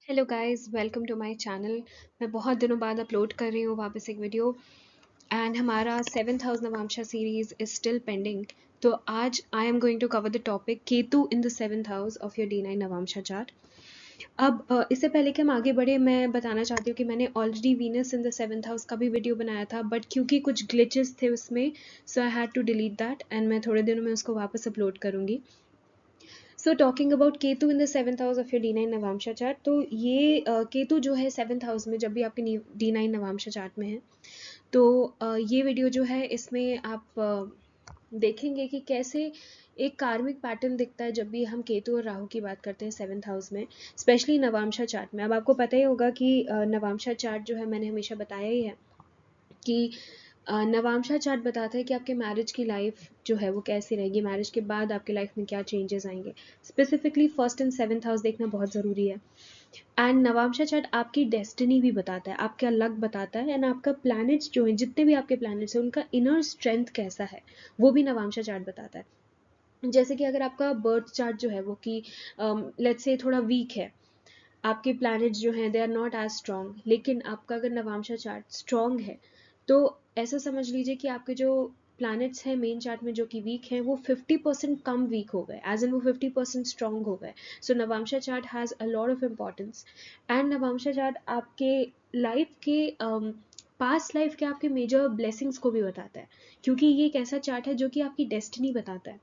Hello guys, welcome to my channel. मैं बहुत दिनों बाद अपलोड कर रही हूँ वापस एक वीडियो एंड हमारा 7th house navamsha series is still pending. तो आज I am going to cover the topic Ketu in the 7th house of your D9 navamsha chart. अब इससे पहले कि हम आगे बढ़े, मैं बताना चाहती हूँ कि मैंने already Venus in the 7th house का भी वीडियो बनाया था, बट क्योंकि कुछ ग्लिचेस थे उसमें, so I had to delete that and मैं थोड़े दिनों में उसको वापस अपलोड करूँगी। So talking about Ketu in the 7th house of your D9 navamsha chart, तो ये केतु जो है 7th हाउस में जब भी आपके D9 नवांशा चार्ट में है, तो ये वीडियो जो है इसमें आप देखेंगे कि कैसे एक कार्मिक पैटर्न दिखता है जब भी हम केतु और राहु की बात करते हैं 7th हाउस में, स्पेशली नवांशा चार्ट में। अब आपको पता ही होगा कि नवांशा चार्ट जो है, मैंने हमेशा बताया ही है कि नवांशा चार्ट बताता है कि आपके मैरिज की लाइफ जो है वो कैसी रहेगी, मैरिज के बाद आपके लाइफ में क्या चेंजेस आएंगे। Specifically first and 7th house देखना बहुत ज़रूरी है। एंड नवांशा चार्ट आपकी डेस्टिनी भी बताता है, आपका लक बताता है, एंड आपका प्लैनेट्स जो है, जितने भी आपके प्लैनेट्स हैं उनका इनर स्ट्रेंथ कैसा है वो भी नवांशा चार्ट बताता है। जैसे कि अगर आपका बर्थ चार्ट जो है वो कि लेट्स से थोड़ा वीक है, आपके प्लैनेट्स जो हैं they are not as strong, लेकिन आपका अगर नवांशा चार्ट स्ट्रॉन्ग है तो ऐसा समझ लीजिए कि आपके जो प्लैनेट्स हैं मेन चार्ट में जो कि वीक हैं वो 50% कम वीक हो गए, एज इन वो 50% स्ट्रॉन्ग हो गए। So navamsha chart has a lot of importance. And navamsha chart आपके लाइफ के पास्ट लाइफ के आपके मेजर ब्लेसिंग्स को भी बताता है, क्योंकि ये एक ऐसा चार्ट है जो कि आपकी डेस्टिनी बताता है।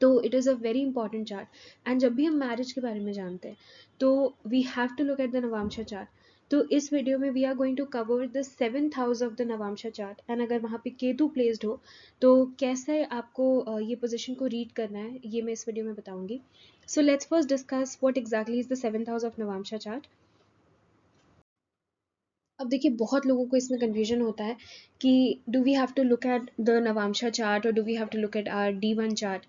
तो it is a very important chart. And जब भी हम मैरिज के बारे में जानते हैं तो we have to look at the navamsha chart. तो इस वीडियो में we are going to cover the 7th house of the navamsha chart, and अगर वहाँ पे केतु प्लेस्ड हो तो कैसे आपको ये पोजिशन को रीड करना है, ये मैं इस वीडियो में बताऊंगी। So let's first discuss what exactly is the 7th house of navamsha chart. अब देखिए, बहुत लोगों को इसमें कन्फ्यूजन होता है कि do we have to look at the navamsha chart और do we have to look at our D1 chart.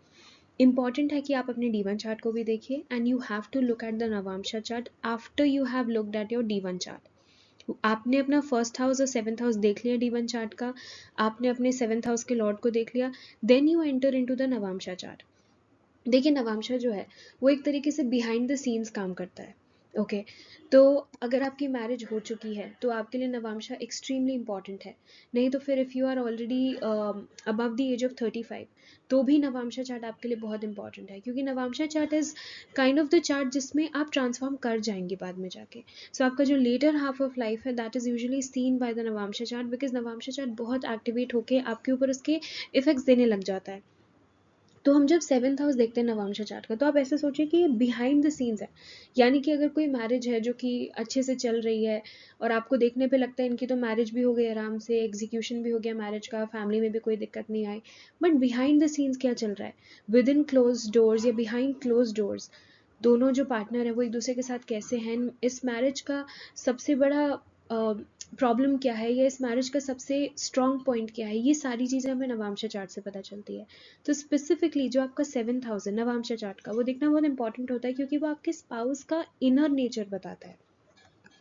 Important है कि आप अपने D1 चार्ट को भी देखिए, and you have to look at the navamsha chart after you have looked at your D1 chart. आपने अपना फर्स्ट हाउस और 7th हाउस देख लिया D1 चार्ट का, आपने अपने 7th हाउस के लॉर्ड को देख लिया, then you enter into the navamsha chart. देखिए, नवांशा जो है वो एक तरीके से बिहाइंड द सीन्स काम करता है। ओके, तो अगर आपकी मैरिज हो चुकी है तो आपके लिए नवांशा एक्सट्रीमली इंपॉर्टेंट है। नहीं तो फिर if you are already above the age of 35, तो भी नवांशा चार्ट आपके लिए बहुत इंपॉर्टेंट है, क्योंकि navamsha chart is kind of the chart जिसमें आप ट्रांसफॉर्म कर जाएंगे बाद में जाके। सो आपका जो लेटर हाफ ऑफ लाइफ है that is usually seen by the navamsha chart, because navamsha chart बहुत एक्टिवेट होकर आपके ऊपर उसके इफेक्ट्स देने लग जाता है। तो हम जब 7th हाउस देखते हैं नवांशा चार्ट का, तो आप ऐसे सोचिए कि ये बिहाइंड द सीन्स है। यानी कि अगर कोई मैरिज है जो कि अच्छे से चल रही है और आपको देखने पे लगता है इनकी तो मैरिज भी हो गई आराम से, एग्जीक्यूशन भी हो गया मैरिज का, फैमिली में भी कोई दिक्कत नहीं आई, बट बिहाइंड द सीन्स क्या चल रहा है, विद इन क्लोज डोर्स या बिहाइंड क्लोज डोर्स, दोनों जो पार्टनर है वो एक दूसरे के साथ कैसे हैं, इस मैरिज का सबसे बड़ा प्रॉब्लम क्या है, या इस मैरिज का सबसे स्ट्रॉन्ग पॉइंट क्या है, ये सारी चीज़ें हमें नवांशा चार्ट से पता चलती है। तो स्पेसिफिकली जो आपका 7th हाउस है नवांशा चार्ट का, वो देखना बहुत इंपॉर्टेंट होता है, क्योंकि वो आपके स्पाउस का इनर नेचर बताता है।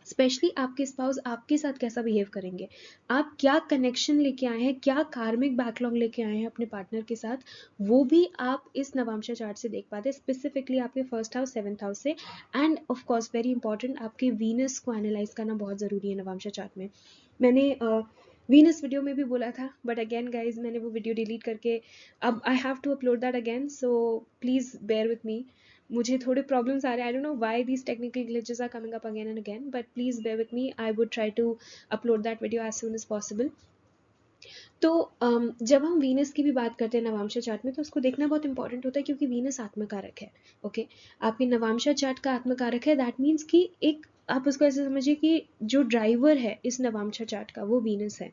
स्पेशली आपके स्पाउस आपके साथ कैसा बिहेव करेंगे, आप क्या कनेक्शन लेके आए हैं, क्या कार्मिक बैकलॉग लेके आए हैं अपने पार्टनर के साथ, वो भी आप इस नवांशा चार्ट से देख पाते हैं, स्पेसिफिकली आपके फर्स्ट हाउस 7th हाउस से। End of course very important, आपके वीनस को एनालाइज करना बहुत ज़रूरी है नवांशा चार्ट में। मैंने वीनस वीडियो में भी बोला था, बट अगेन गाइज मैंने वो वीडियो डिलीट करके अब I have to upload that again, so please bear with me. मुझे थोड़े प्रॉब्लम्स आ रहे हैं, I don't know why these technical glitches are coming up again and again, but please bear with me, I would try to upload that video as soon as possible. तो जब हम Venus की भी बात करते हैं नवांशा चार्ट में, तो उसको देखना बहुत इंपॉर्टेंट होता है, क्योंकि वीनस आत्मकारक है। ओके, आपके नवांशा चार्ट का आत्मकारक है, दैट मीन्स कि एक, आप उसको ऐसे समझिए कि जो ड्राइवर है इस नवांशा चार्ट का वो वीनस है।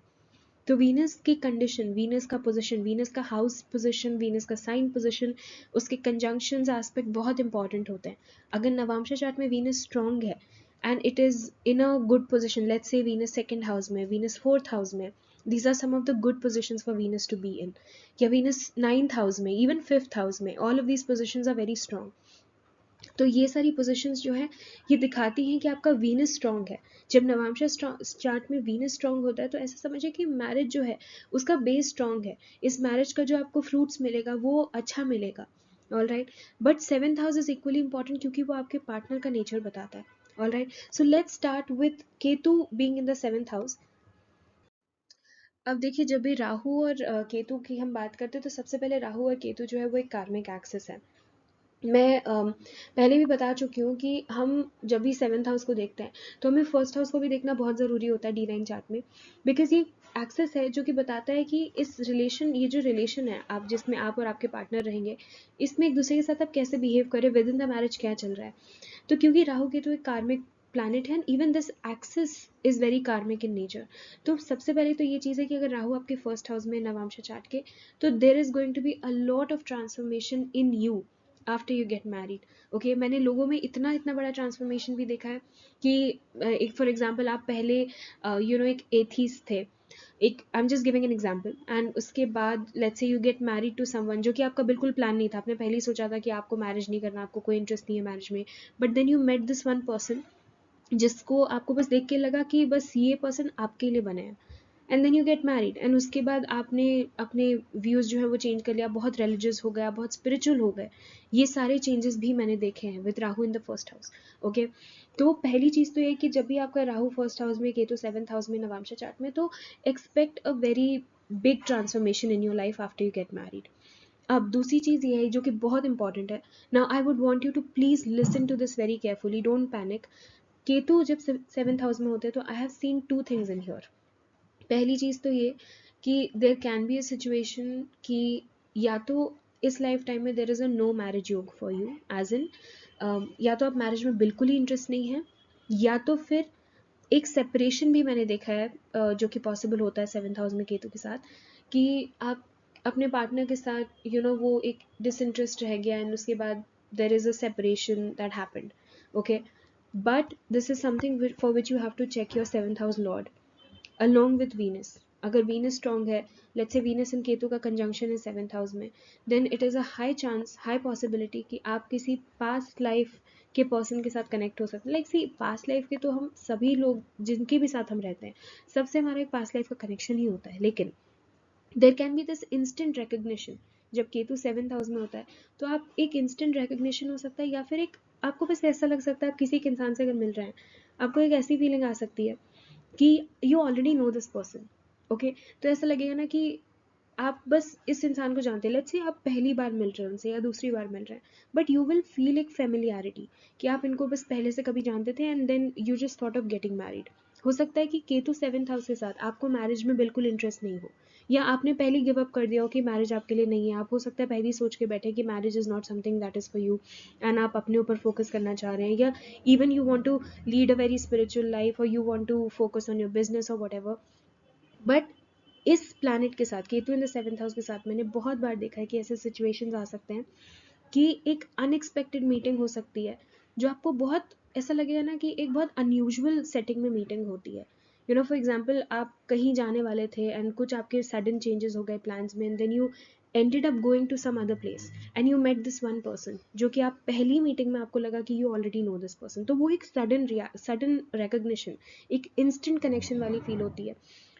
तो वीनस की कंडीशन, वीनस का पोजीशन, वीनस का हाउस पोजीशन, वीनस का साइन पोजीशन, उसके कंजंक्शंस एस्पेक्ट बहुत इंपॉर्टेंट होते हैं। अगर नवांशा चार्ट में वीनस स्ट्रॉन्ग है and it is in a good position, let's say Venus 2nd house में, वीनस 4th हाउस में, these are some of the good positions for Venus to be in, या Venus 9th house में, even 5th house में, all of these positions are very strong। तो ये सारी positions जो है ये दिखाती हैं कि आपका वीनस स्ट्रॉन्ग है। जब नवांशा चार्ट में वीनस स्ट्रॉन्ग होता है तो ऐसा समझिए कि मैरिज जो है उसका बेस स्ट्रॉन्ग है, इस मैरिज का जो आपको फ्रूट्स मिलेगा वो अच्छा मिलेगा। All right, but 7th house is equally important, क्योंकि वो आपके पार्टनर का नेचर बताता है। All right, so let's start with Ketu being in the 7th house. अब देखिए, जब भी राहु और केतु की हम बात करते हैं तो सबसे पहले राहु और केतु जो है वो एक कार्मिक एक्सिस है. मैं पहले भी बता चुकी हूँ कि हम जब भी 7th हाउस को देखते हैं तो हमें फर्स्ट हाउस को भी देखना बहुत ज़रूरी होता है D9 चार्ट में, बिकॉज ये एक्सेस है जो कि बताता है कि ये जो रिलेशन है आप जिसमें आप और आपके पार्टनर रहेंगे, इसमें एक दूसरे के साथ आप कैसे बिहेव करें, विद इन द मैरिज क्या चल रहा है. तो क्योंकि राहु केतु एक कार्मिक प्लैनेट है, even this axis is very कार्मिक इन नेचर. तो सबसे पहले तो ये चीज़ है कि अगर राहु आपके फर्स्ट हाउस में नवांश चार्ट के, तो there is going to be a lot of transformation in you after you get married. Okay, मैंने लोगों में इतना इतना बड़ा ट्रांसफॉर्मेशन भी देखा है कि एक फॉर एग्जाम्पल आप पहले एक एथीस्ट थे, एक I am just giving an example, and उसके बाद let's say you get married to someone जो कि आपका बिल्कुल प्लान नहीं था, आपने पहले ही सोचा था कि आपको मैरिज नहीं करना, आपको कोई इंटरेस्ट नहीं है मैरिज में, but then you met this one person जिसको आपको बस देख के लगा कि बस ये पर्सन आपके लिए बने हैं, and then you get married, and उसके बाद आपने अपने व्यूज़ जो है वो चेंज कर लिया, बहुत रिलीजियस हो गया, बहुत स्पिरिचुअल हो गए. ये सारे चेंजेस भी मैंने देखे हैं with Rahu in the first house. Okay, तो पहली चीज़ तो ये कि जब भी आपका राहु फर्स्ट हाउस में, केतु 7th हाउस में नवांशा चार्ट में, तो expect a very big transformation in your life after you get married. अब दूसरी चीज़ ये है जो कि बहुत इंपॉर्टेंट है. Now I would want you to please listen to this very carefully, don't panic. Ketu जब 7th हाउस में होते हैं तो I have seen two things in here. पहली चीज़ तो ये कि there can be a situation कि या तो इस लाइफ टाइम में there is a no marriage योग फॉर यू, एज इन या तो आप मैरिज में बिल्कुल ही इंटरेस्ट नहीं है, या तो फिर एक सेपरेशन भी मैंने देखा है जो कि पॉसिबल होता है 7th हाउस में केतु के साथ, कि आप अपने पार्टनर के साथ वो एक डिसइंटरेस्ट रह गया एंड उसके बाद there is a separation that happened. Okay, but this is something for which you have to check your 7th house lord along with Venus. अगर Venus strong है, let's say Venus and Ketu का conjunction है 7th house में, then it is a high chance, high possibility कि आप किसी past life के person के साथ connect हो सकते हैं. Like see, past life के तो हम सभी लोग जिनके भी साथ हम रहते हैं, सबसे हमारा एक past life का connection ही होता है, लेकिन देर can B this instant recognition. जब केतु 7th हाउस में होता है तो आप एक इंस्टेंट रिकग्निशन हो सकता है, या फिर एक आपको बस ऐसा लग सकता है आप किसी के इंसान से अगर मिल रहे हैं, आपको एक ऐसी फीलिंग आ सकती है कि you already know this person. Okay, तो ऐसा लगेगा ना कि आप बस इस इंसान को जानते हैं. लेट्स से आप पहली बार मिल रहे हैं उनसे या दूसरी बार मिल रहे हैं, बट यू विल फील एक फेमिलियरिटी कि आप इनको बस पहले से कभी जानते थे, and then you just thought of getting married. हो सकता है कि केतु 7th हाउस के साथ आपको मैरिज में बिल्कुल इंटरेस्ट नहीं हो, या आपने पहले गिव अप कर दिया हो कि मैरिज आपके लिए नहीं है. आप हो सकता है पहले ही सोच के बैठे कि marriage is not something that is for you, and आप अपने ऊपर फोकस करना चाह रहे हैं, या even you want to lead a very spiritual life, or you want to focus on your business or whatever. But इस प्लैनेट के साथ, Ketu in the 7th house के साथ, मैंने बहुत बार देखा है कि ऐसे सिचुएशंस आ सकते हैं कि एक अनएक्सपेक्टेड मीटिंग हो सकती है जो आपको बहुत ऐसा लगेगा ना कि एक बहुत अनयूजुअल सेटिंग में मीटिंग होती है. फॉर एग्जाम्पल आप कहीं जाने वाले थे एंड कुछ आपके सडन चेंजेस हो गए प्लान्स में, and then you ended up going to some other place and you met this one person जो कि आप पहली मीटिंग में आपको लगा कि you already know this person. तो वो एक सडन recognition, एक instant connection वाली फील होती है.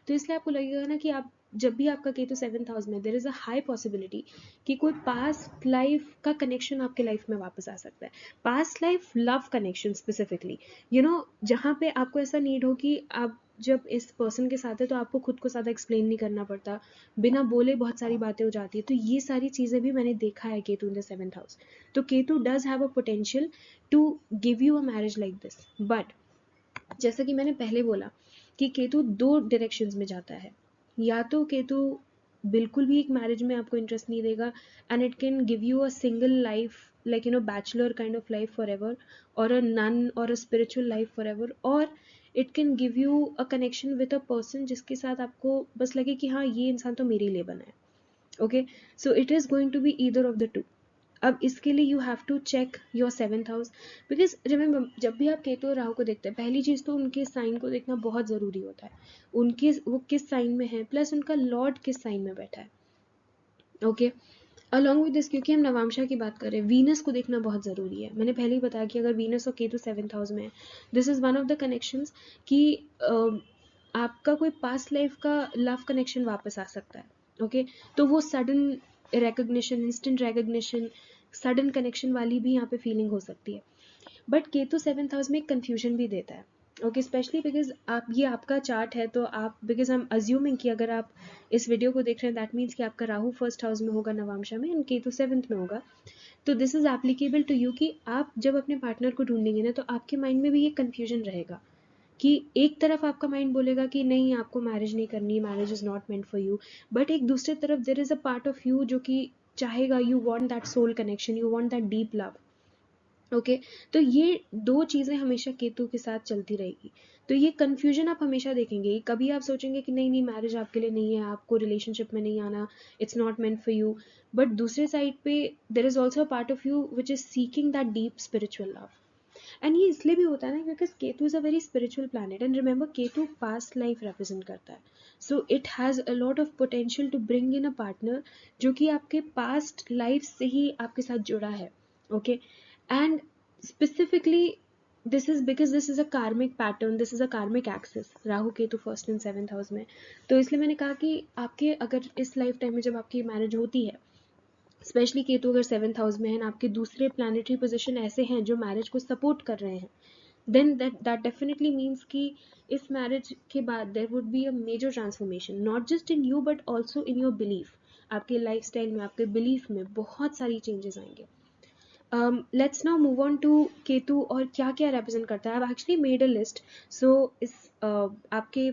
तो इसलिए आपको लगेगा ना कि आप जब भी आपका केतु 7th हाउस में, there is a high possibility कि कोई पास्ट लाइफ का कनेक्शन आपके लाइफ में वापस आ सकता है. Past life love connection specifically, जहाँ पे आपको ऐसा नीड हो कि आप जब इस पर्सन के साथ है तो आपको खुद को ज़्यादा एक्सप्लेन नहीं करना पड़ता, बिना बोले बहुत सारी बातें हो जाती है. तो ये सारी चीज़ें भी मैंने देखा है Ketu in the 7th house. तो Ketu does have a potential to give you a marriage like this. But जैसा कि मैंने पहले बोला कि केतु दो डायरेक्शंस में जाता है. या तो केतु बिल्कुल भी एक मैरिज में आपको इंटरेस्ट नहीं देगा, and it can give you a single life, like bachelor kind of life for ever, और अ नन और a spiritual life for ever, और it can give you a connection with a person जिसके साथ आपको बस लगे कि हाँ ये इंसान तो मेरे लिए बना है. Okay, so it is going to be either of the two. अब इसके लिए you have to check your 7th house, because remember जब भी आप केतु और राहु को देखते हैं, पहली चीज़ तो उनके साइन को देखना बहुत ज़रूरी होता है. वो किस साइन में है, प्लस उनका लॉर्ड किस साइन में बैठा है. ओके, अलॉन्ग विद दिस, क्योंकि हम नवांशा की बात कर रहे हैं, वीनस को देखना बहुत ज़रूरी है. मैंने पहले ही बताया कि अगर वीनस और केतु 7th हाउस में है, this is one of the connections कि आपका कोई पास्ट लाइफ का लव कनेक्शन वापस आ सकता है. ओके, तो वो sudden recognition, instant recognition, sudden connection वाली भी यहाँ पे फीलिंग हो सकती है. बट केतु 7th हाउस में कंफ्यूजन भी देता है, ओके, स्पेशली बिकॉज आप, ये आपका चार्ट है, तो आप, बिकॉज आई एम अज्यूमिंग कि अगर आप इस वीडियो को देख रहे हैं दैट मीन्स कि आपका राहु फर्स्ट हाउस में होगा नवांशा में, एंड केतु 7th में होगा, तो this is applicable to you कि आप जब अपने पार्टनर को ढूंढेंगे ना, तो आपके माइंड में भी ये कंफ्यूजन रहेगा कि एक तरफ आपका माइंड बोलेगा कि नहीं, आपको मैरिज नहीं करनी, marriage is not meant for you, but एक दूसरे तरफ there is a part of you जो कि चाहेगा, you want that soul connection, you want that deep love, okay. तो ये दो चीजें हमेशा केतु के साथ चलती रहेगी, तो ये कंफ्यूजन आप हमेशा देखेंगे, कभी आप सोचेंगे कि नहीं नहीं, मैरिज आपके लिए नहीं है, आपको रिलेशनशिप में नहीं आना, it's not meant for you, but दूसरे साइड पे there is also a part of you which is seeking that deep spiritual love. And ये इसलिए भी होता है ना because Ketu is a very spiritual planet, and remember Ketu past life represent करता है, so it has a lot of potential to bring in a partner जो कि आपके पास्ट लाइफ से ही आपके साथ जुड़ा है, okay. And specifically this is because this is a कार्मिक पैटर्न, दिस इज अ कार्मिक axis, Rahu Ketu first and 7th house में, तो इसलिए मैंने कहा कि आपके अगर इस लाइफ टाइम में जब आपकी मैरिज होती है, स्पेशली केतु अगर 7th हाउस में है ना, आपके दूसरे प्लानिटरी पोजिशन ऐसे हैं जो मैरिज को सपोर्ट कर रहे हैं, then that definitely means कि इस मैरिज के बाद there would be a major transformation not just in you but also in your belief, आपके लाइफस्टाइल में, आपके बिलीफ में बहुत सारी चेंजेस आएंगे। Let's now move on to Ketu और क्या क्या रिप्रेजेंट करता है। I actually made a list, so इस आपके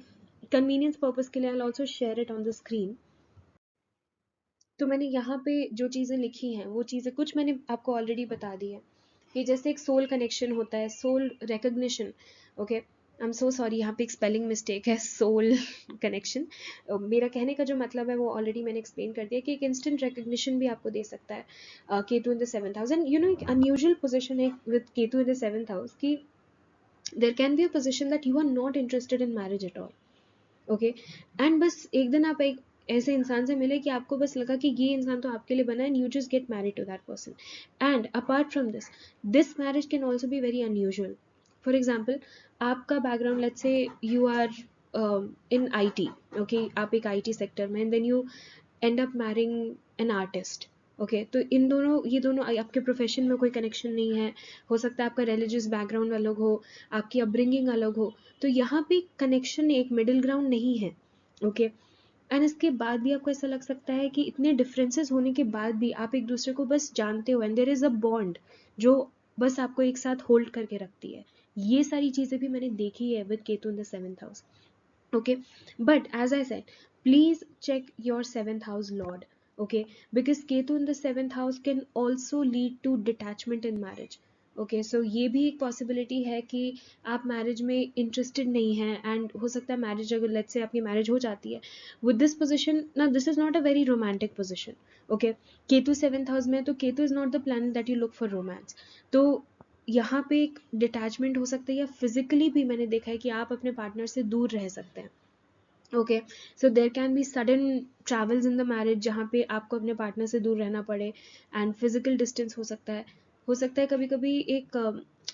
कन्वीनियंस पर्पज के लिए I also share it on the screen. तो मैंने यहाँ पे जो चीज़ें लिखी हैं वो चीज़ें कुछ मैंने आपको ऑलरेडी बता दी है कि जैसे एक सोल कनेक्शन होता है, soul recognition, okay, I am so sorry, यहाँ पे एक स्पेलिंग मिस्टेक है, सोल कनेक्शन, मेरा कहने का जो मतलब है वो ऑलरेडी मैंने एक्सप्लेन कर दिया कि एक इंस्टेंट रिकग्निशन भी आपको दे सकता है Ketu in the 7th house. And you know एक अनयूजुअल पोजिशन है with Ketu in the 7th house कि there can be a position that you are not interested in marriage at all, okay, and बस एक दिन आप एक ऐसे इंसान से मिले कि आपको बस लगा कि ये इंसान तो आपके लिए बना है, and you just get married to that person. And apart from this, this marriage can also be very unusual. For example, आपका background, let's say you are in IT, okay, आप एक IT सेक्टर में, and then you end up marrying an artist, okay, तो इन दोनों, ये दोनों आपके प्रोफेशन में कोई कनेक्शन नहीं है, हो सकता है आपका रिलीजियस बैकग्राउंड अलग हो, आपकी अपब्रिंगिंग अलग हो, तो यहाँ पे कनेक्शन, एक मिडिल ग्राउंड नहीं है, ओके। एंड इसके बाद भी आपको ऐसा लग सकता है कि इतने डिफरेंसेस होने के बाद भी आप एक दूसरे को बस जानते हो, and there is a bond जो बस आपको एक साथ होल्ड करके रखती है। ये सारी चीजें भी मैंने देखी है with Ketu in the 7th house, okay, but as I said, please check your 7th house lord, okay, because ketu in the 7th house can also lead to detachment in marriage, okay, so ये भी एक possibility है कि आप marriage में interested नहीं हैं, and हो सकता है मैरिज, अगर लेट्स से आपकी मैरिज हो जाती है विद दिस पोजिशन ना, this is not a very romantic position, okay, Ketu 7th house में, तो Ketu is not the planet that you look for romance, तो यहाँ पे एक डिटैचमेंट हो सकता है, या फिजिकली भी मैंने देखा है कि आप अपने पार्टनर से दूर रह सकते हैं, okay, so there can B sudden travels in the marriage जहाँ पे आपको अपने पार्टनर से दूर रहना पड़े, एंड फिजिकल डिस्टेंस हो सकता है, कभी कभी एक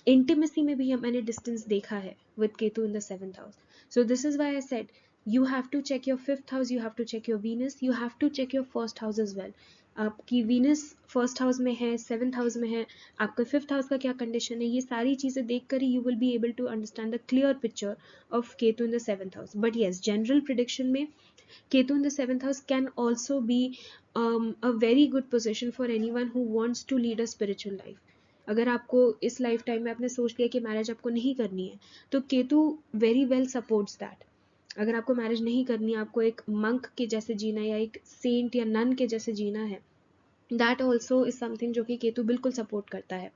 इंटीमेसी में भी मैंने डिस्टेंस देखा है with Ketu in the 7th house. So this is why I said you have to check your 5th house, you have to check your Venus, you have to check your 1st house as well। आपकी Venus 1st house में है, 7th house में है, आपका 5th house का क्या condition है, ये सारी चीजें देखकर ही you will be able to understand the clear picture of Ketu in the 7th house। But yes, general prediction में Ketu in the 7th house can also be a very good position for anyone who wants to lead a spiritual life। अगर आपको इस life time में आपने सोच लिया कि marriage आपको नहीं करनी है, तो Ketu very well supports that. अगर आपको मैरिज नहीं करनी है, आपको एक मंक के जैसे जीना या एक सेंट या नन के जैसे जीना है, दैट ऑल्सो इज समथिंग जो कि केतु बिल्कुल सपोर्ट करता है।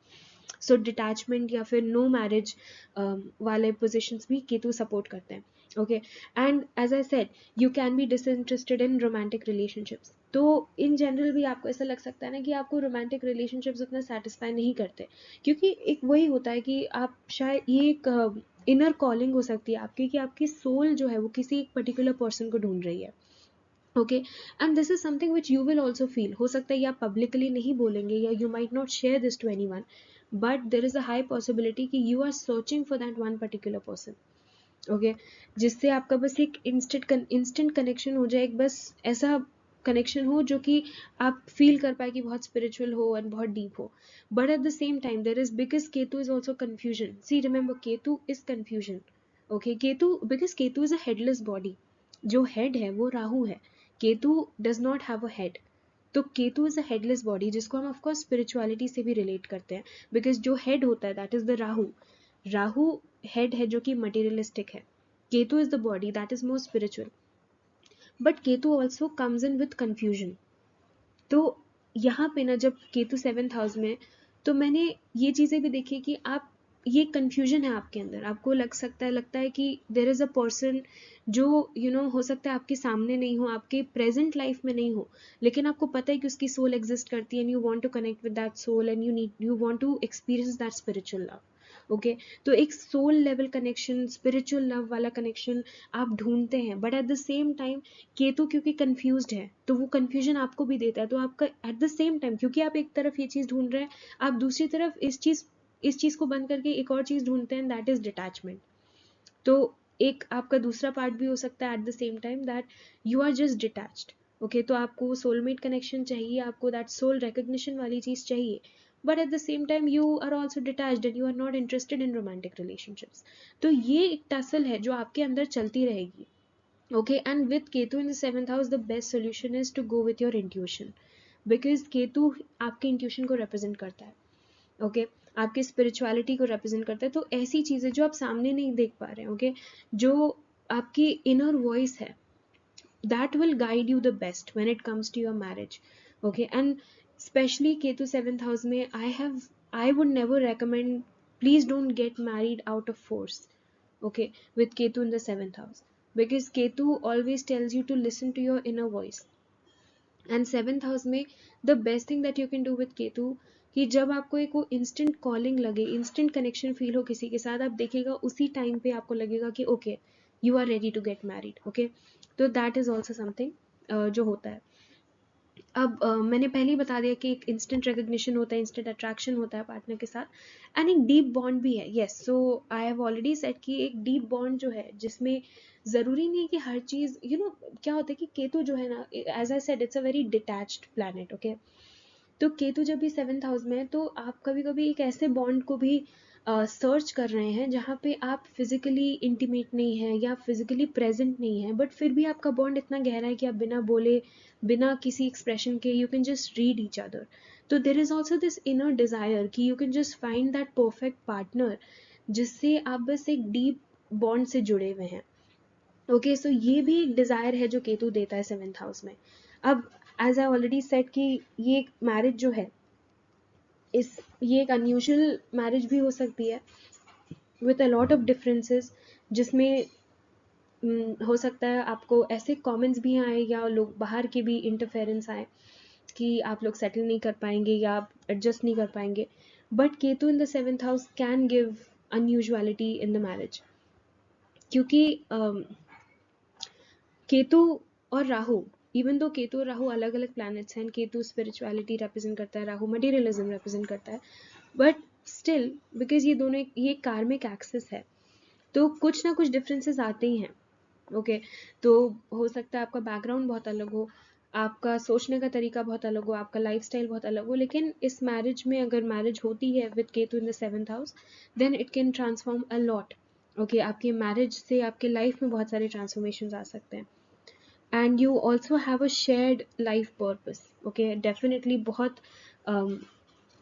सो डिटैचमेंट या फिर नो मैरिज वाले पोजिशंस भी केतु सपोर्ट करते हैं, okay. And as I said, you can be disinterested in romantic relationships, तो इन जनरल भी आपको ऐसा लग सकता है ना कि आपको रोमांटिक रिलेशनशिप्स उतना सेटिस्फाई नहीं करते, क्योंकि एक वही होता है कि आप शायद, ये एक इनर कॉलिंग हो सकती है आपकी कि आपकी सोल जो है वो किसी एक पर्टिकुलर पर्सन को ढूंढ रही है, okay. And this is something which you will also feel, हो सकता है ये आप पब्लिकली नहीं बोलेंगे या you might not share this to anyone, but there is a high possibility कि you are searching for that one particular person, okay, जिससे आपका बस एक इंस्टेंट कनेक्शन हो जाए, एक बस ऐसा कनेक्शन हो जो कि आप फील कर पाए कि बहुत स्पिरिचुअल हो एंड बहुत डीप हो. But at the same time there is, because Ketu is also confusion. See remember, Ketu is confusion. Okay, Ketu, because Ketu is a headless body. जो हेड है वो राहु है. Ketu does not have a head. तो Ketu is a headless body, जिसको हम of course spirituality से भी relate करते हैं, बिकॉज जो हेड होता है that is the Rahu. Rahu head है जो कि मटेरियलिस्टिक है. Ketu is the body that is more spiritual. But Ketu also comes in with confusion. तो यहाँ पे ना जब केतु 7th हाउस में, तो मैंने ये चीजें भी देखी कि आप, ये कंफ्यूजन है आपके अंदर. आपको लगता है कि देर इज अ पर्सन जो हो सकता है आपके सामने नहीं हो, आपके प्रेजेंट लाइफ में नहीं हो, लेकिन आपको पता है कि उसकी सोल एग्जिस्ट करती है and you want to connect with that soul and you want to experience that spiritual love. Okay, तो एक soul level connection, spiritual love वाला कनेक्शन आप ढूंढते हैं. But at the same time Ketu क्योंकि कंफ्यूज्ड है, तो वो कंफ्यूजन आपको भी देता है. तो आपका एट द सेम टाइम, क्योंकि आप एक तरफ ये चीज ढूंढ रहे हैं, आप दूसरी तरफ इस चीज को बंद करके एक और चीज ढूंढते हैं, दैट इज डिटैचमेंट. तो एक आपका दूसरा पार्ट भी हो सकता है at the same time that you are just detached. Okay, तो आपको सोलमेट कनेक्शन चाहिए, आपको दैट सोल रिकग्निशन वाली चीज चाहिए. But at the same time you are also detached and you are not interested in romantic relationships. तो ये एक टसल है जो आपके अंदर चलती रहेगी. Okay, and with Ketu in the 7th house, the best solution is to go with your intuition, because Ketu आपके intuition को represent करता है. Okay, आपके spirituality को represent करता है. तो ऐसी चीजें जो आप सामने नहीं देख पा रहे हैं, okay, जो आपकी inner voice है, that will guide you the best when it comes to your marriage. Okay, and especially Ketu 7th house में, I would never recommend, please don't get married out of force. Okay, with Ketu in the 7th house, because Ketu always tells you to listen to your inner voice. And 7th house में the best thing that you can do with Ketu, कि जब आपको एक वो instant calling लगे, instant connection feel हो किसी के साथ, आप देखिएगा उसी time पे आपको लगेगा कि okay, you are ready to get married. Okay, तो that is also something जो होता है. अब मैंने पहले ही बता दिया कि एक इंस्टेंट रिकग्निशन होता है, इंस्टेंट अट्रैक्शन होता है पार्टनर के साथ, एंड एक डीप बॉन्ड भी है. Yes, so I have already said कि एक डीप बॉन्ड जो है, जिसमें ज़रूरी नहीं है कि हर चीज़ क्या होता है कि केतु जो है ना, as I said, it's a very detached planet. Okay, तो केतु जब भी 7th हाउस में है, तो आप कभी कभी एक ऐसे बॉन्ड को भी सर्च कर रहे हैं जहाँ पे आप फिजिकली इंटीमेट नहीं है या फिजिकली प्रेजेंट नहीं है, बट फिर भी आपका बॉन्ड इतना गहरा है कि आप बिना बोले, बिना किसी एक्सप्रेशन के, you can just read each other. तो there is also this inner desire कि you can just find that perfect partner जिससे आप बस एक डीप बॉन्ड से जुड़े हुए हैं. ओके, सो ये भी एक डिजायर है जो केतु देता है 7th हाउस में. अब एज आई ऑलरेडी सेड कि ये एक मैरिज जो है, ये एक अनयूजुअल मैरिज भी हो सकती है with a lot of differences, जिसमें हो सकता है आपको ऐसे कमेंट्स भी आए या लोग बाहर के भी इंटरफेरेंस आए कि आप लोग सेटल नहीं कर पाएंगे या आप एडजस्ट नहीं कर पाएंगे. But Ketu in the 7th house can give unusuality in the marriage, क्योंकि केतु और राहु, इवन दो केतु और राहु अलग अलग प्लैनेट्स हैं, केतु स्पिरिचुअलिटी रिप्रेजेंट करता है, राहु मटेरियलिज्म रिप्रेजेंट करता है, बट स्टिल बिकॉज ये दोनों ये कार्मिक एक्सिस है, तो कुछ ना कुछ डिफरेंसेस आते ही हैं. ओके, तो हो सकता है आपका बैकग्राउंड बहुत अलग हो, आपका सोचने का तरीका बहुत अलग हो, आपका लाइफस्टाइल बहुत अलग हो, लेकिन इस मैरिज में अगर मैरिज होती है with Ketu in the 7th house, then it can transform a lot. Okay, आपकी मैरिज से आपके लाइफ में बहुत सारे ट्रांसफॉर्मेशन आ सकते हैं. And you also have a shared life purpose. Okay, definitely बहुत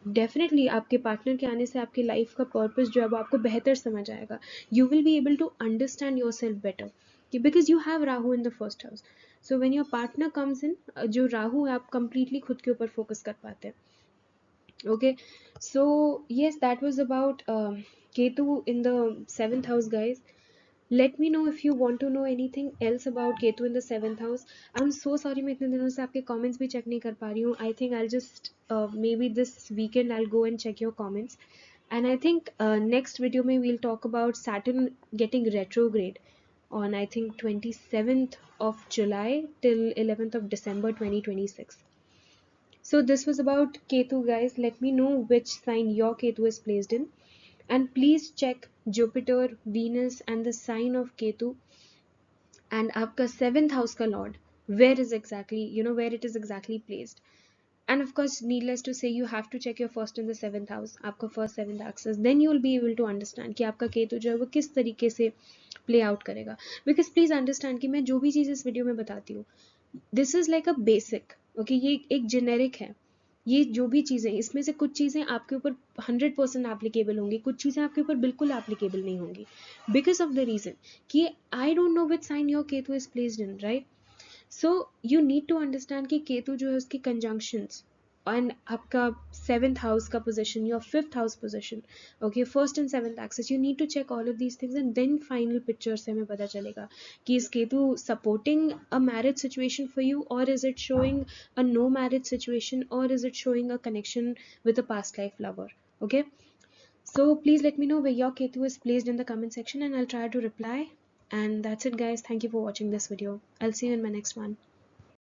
डेफिनेटली आपके पार्टनर के आने से आपकी लाइफ का पर्पस जो है वो आपको बेहतर समझ आएगा. You will be able to understand your self better, because you have Rahu in the 1st house. So when your partner comes in, जो राहु है, आप कंप्लीटली खुद के ऊपर फोकस कर पाते हैं. Okay, so yes, that was about Ketu in the 7th house, guys. Let me know if you want to know anything else about Ketu in the 7th house. I'm so sorry मैं इतने दिनों से आपके comments भी check नहीं कर पा रही हूँ. I think I'll just maybe this weekend I'll go and check your comments. And I think next video में we'll talk about Saturn getting retrograde on I think 27th of July till 11th of December 2026. So this was about Ketu, guys. Let me know which sign your Ketu is placed in. And please check Jupiter, Venus and the sign of Ketu and आपका 7th house का lord where is exactly, where it is exactly placed. And of course, needless to say, you have to check your first and the seventh house, आपका first seventh axis, then you will be able to understand कि आपका केतु जो है वो किस तरीके से play out करेगा. बिकॉज प्लीज अंडरस्टैंड कि मैं जो भी चीज़ इस वीडियो में बताती हूँ, this is like a basic, okay, ये एक जेनेरिक है. ये जो भी चीज़ें, इसमें से कुछ चीज़ें आपके ऊपर 100% एप्लीकेबल होंगी, कुछ चीज़ें आपके ऊपर बिल्कुल एप्लीकेबल नहीं होंगी, बिकॉज ऑफ द रीजन कि I don't know which sign your Ketu is placed in, right. So you need to understand कि केतु जो है उसकी कंजंक्शंस एंड आपका सेवेंथ हाउस का पोजिशन या fifth house position, okay, first and seventh axis, you need to check all of these things and then final picture से हमें पता चलेगा कि is Ketu supporting a marriage situation for you, और is it showing a no marriage situation, और is it showing a connection with a past life lover. Okay, so please let me know where your ketu is placed in the comment section and I'll try to reply. And that's it guys, thank you for watching this video. I'll see you in my next one.